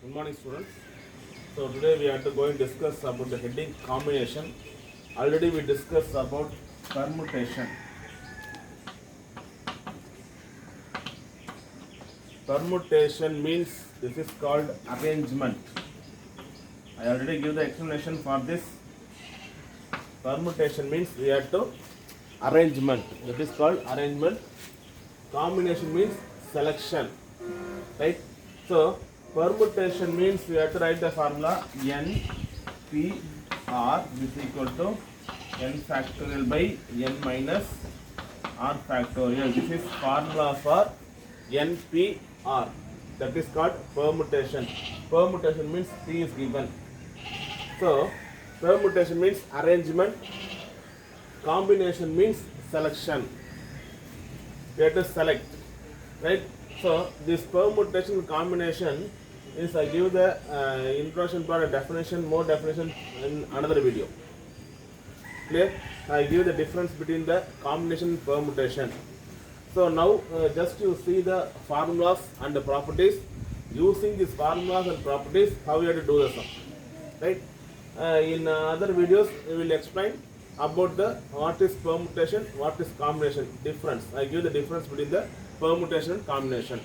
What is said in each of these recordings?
Good morning, students. So today we are going to discuss about the heading combination. Already we discussed about permutation. Permutation means this is called arrangement. I already give the explanation for this. Permutation means we have to arrangement. That is called arrangement. Combination means selection. Right? So permutation means we have to write the formula n p r is equal to n factorial by n minus r factorial. This is formula for n p r. That is called permutation. Permutation means p is given. So permutation means arrangement. Combination means selection. We have to select, right? So this permutation combination is I give the introduction for a definition, more definition in another video. Clear? I give the difference between the combination and permutation. So now just you see the formulas and the properties. Using these formulas and properties, how you have to do the sum, right? In other videos, we will explain about the what is permutation, what is combination, difference. I give the difference between the permutation and combination.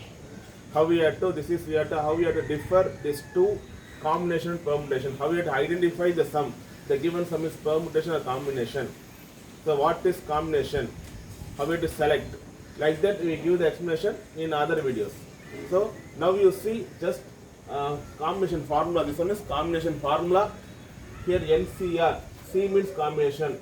How we have to, this is we have to, how we have to differ these two, combination and permutation. How we have to identify the sum. The given sum is permutation or combination. So what is combination? How we have to select. Like that we give the explanation in other videos. So now you see just combination formula. This one is combination formula. Here NCR, C means combination.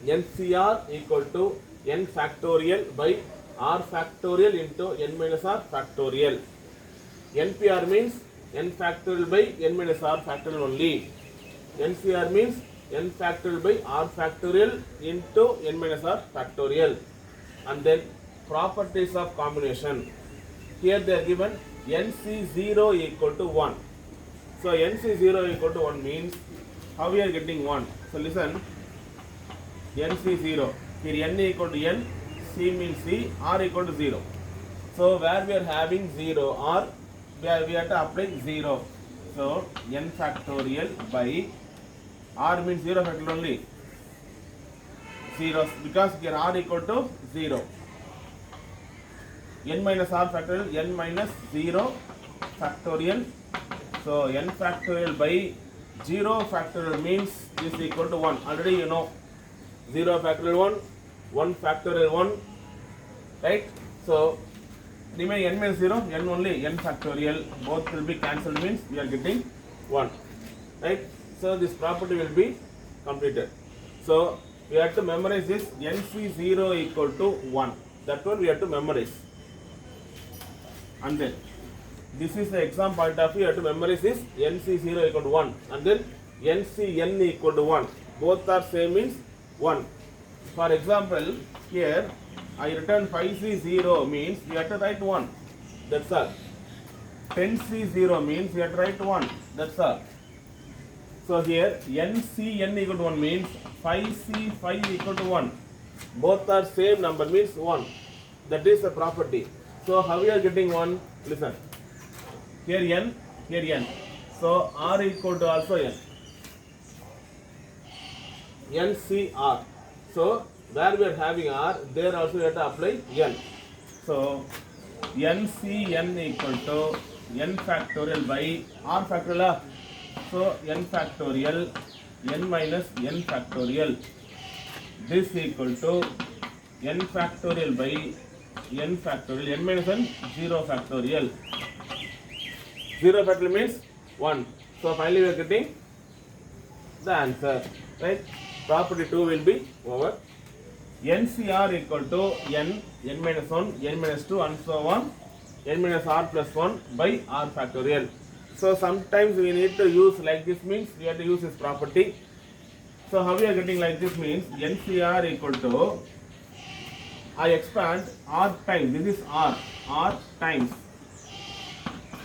NCR equal to n factorial by r factorial into n minus r factorial. NPR means n factorial by n minus r factorial only. NCR means n factorial by r factorial into n minus r factorial. And then properties of combination. Here they are given NC0 equal to 1. So NC0 equal to 1 means how we are getting 1. So listen, NC0. Here n equal to n, C means C, R equal to 0. So where we are having 0, R, we have to apply 0. So n factorial by R means 0 factorial only. 0 because here R equal to 0. N minus R factorial, n minus 0 factorial. So n factorial by 0 factorial means is equal to 1. Already you know 0 factorial 1, 1 factorial 1, right? So remain n minus 0, n only, n factorial, both will be cancelled means we are getting 1, right? So this property will be completed. So we have to memorize this NC0 equal to 1. That one we have to memorize. And then this is the exam point of view, you have to memorize this NC0 equal to 1 and then NCN equal to 1. Both are same means 1. For example, here I return 5C0 means we have to write 1. That's all. 10C0 means we have to write 1. That's all. So here NCN equal to 1 means 5C5 equal to 1. Both are same number means 1. That is the property. So how we are getting 1? Listen. Here n, here n. So R equal to also n. NCR. So where we are having R, there also we have to apply n. So NCN equal to n factorial by R factorial. So n factorial, n minus n factorial. This equal to n factorial by n factorial, n minus n, 0 factorial. 0 factorial means 1. So finally we are getting the answer, right? Property 2 will be over. NCR equal to n, n minus 1, n minus 2 and so on, n minus r plus 1 by r factorial. So sometimes we need to use like this means we have to use this property. So how we are getting like this means NCR equal to, I expand r times, this is r times.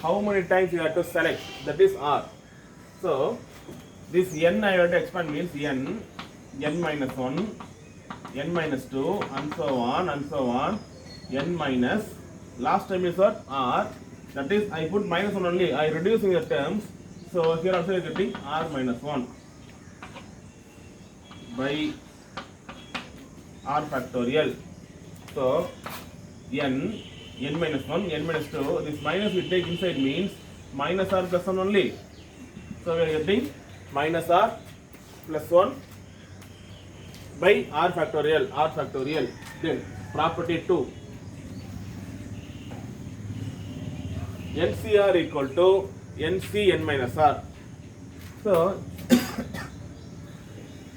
How many times you have to select, that is r. So this n I have to expand means n minus 1, n minus 2 and so on, n minus, last time is what? R That is, I put minus 1 only. I reducing the terms. So here also you are getting r minus 1 by r factorial. So n minus 1, n minus 2. This minus we take inside means minus r plus 1 only. So we are getting minus r plus 1 by r factorial. Then property 2. NCR equal to NC n minus r. So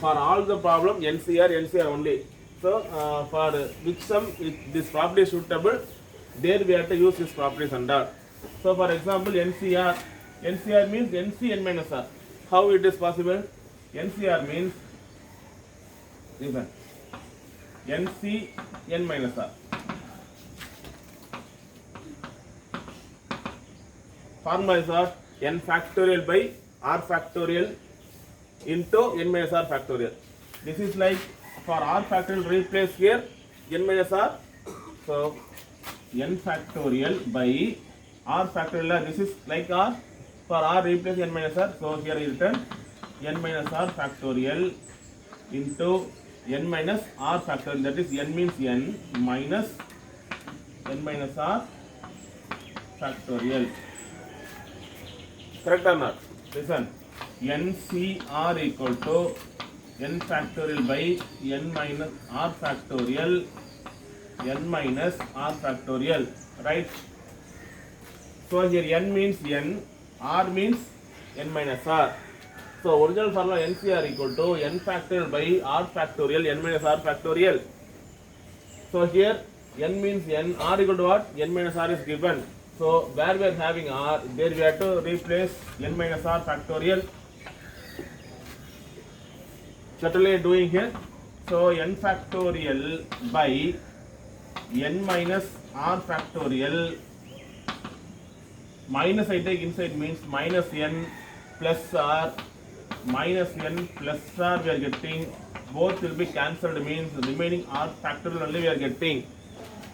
for all the problem NCR only. So for which sum this property is suitable, there we have to use this properties under. So for example NCR means NC n minus r. How it is possible? NCR means listen, NC n minus r. Formula is n factorial by r factorial into n minus r factorial. This is like for r factorial replace here n minus r. So n factorial by r factorial. This is like r. For r replace n minus r. So here is written n minus r factorial into n minus r factorial. That is n means n minus n minus r factorial. Correct or not? Listen. NCR equal to n factorial by n minus r factorial, n minus r factorial, right? So here n means n, r means n minus r. So original formula NCR equal to n factorial by r factorial, n minus r factorial. So here n means n, r equal to what? N minus r is given. So where we are having r, there we have to replace n minus r factorial. Certainly doing here. So n factorial by n minus r factorial, minus I take inside means minus n plus r, minus n plus r we are getting, both will be cancelled means remaining r factorial only we are getting.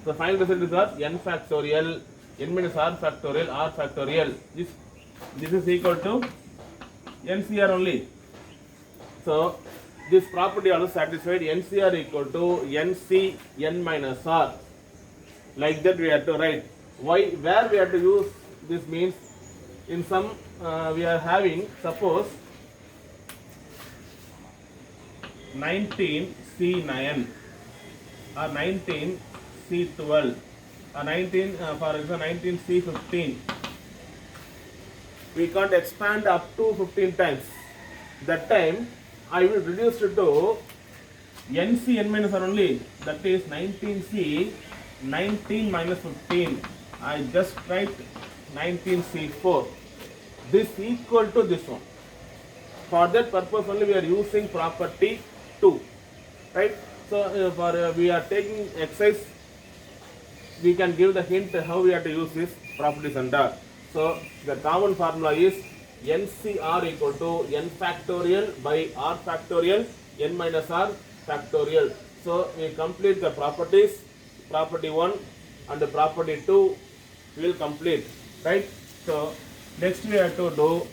So final result is what? N factorial, n minus r factorial, r factorial. This is equal to NCR only. So this property also satisfied. NCR equal to NC n minus r. Like that we have to write. Why? Where we have to use this means in some we are having, suppose 19C9 or 19C12 or 19 for example 19C15. We can't expand up to 15 times. That time I will reduce it to NC n minus r only. That is 19C 19 minus 15. I just write 19C4. This equal to this one. For that purpose only we are using property 2. Right? So we are taking exercise. We can give the hint how we have to use this properties under. So the common formula is NCR equal to n factorial by r factorial, n minus r factorial. So we complete the properties, property 1 and the property 2 we will complete, right? So next we have to do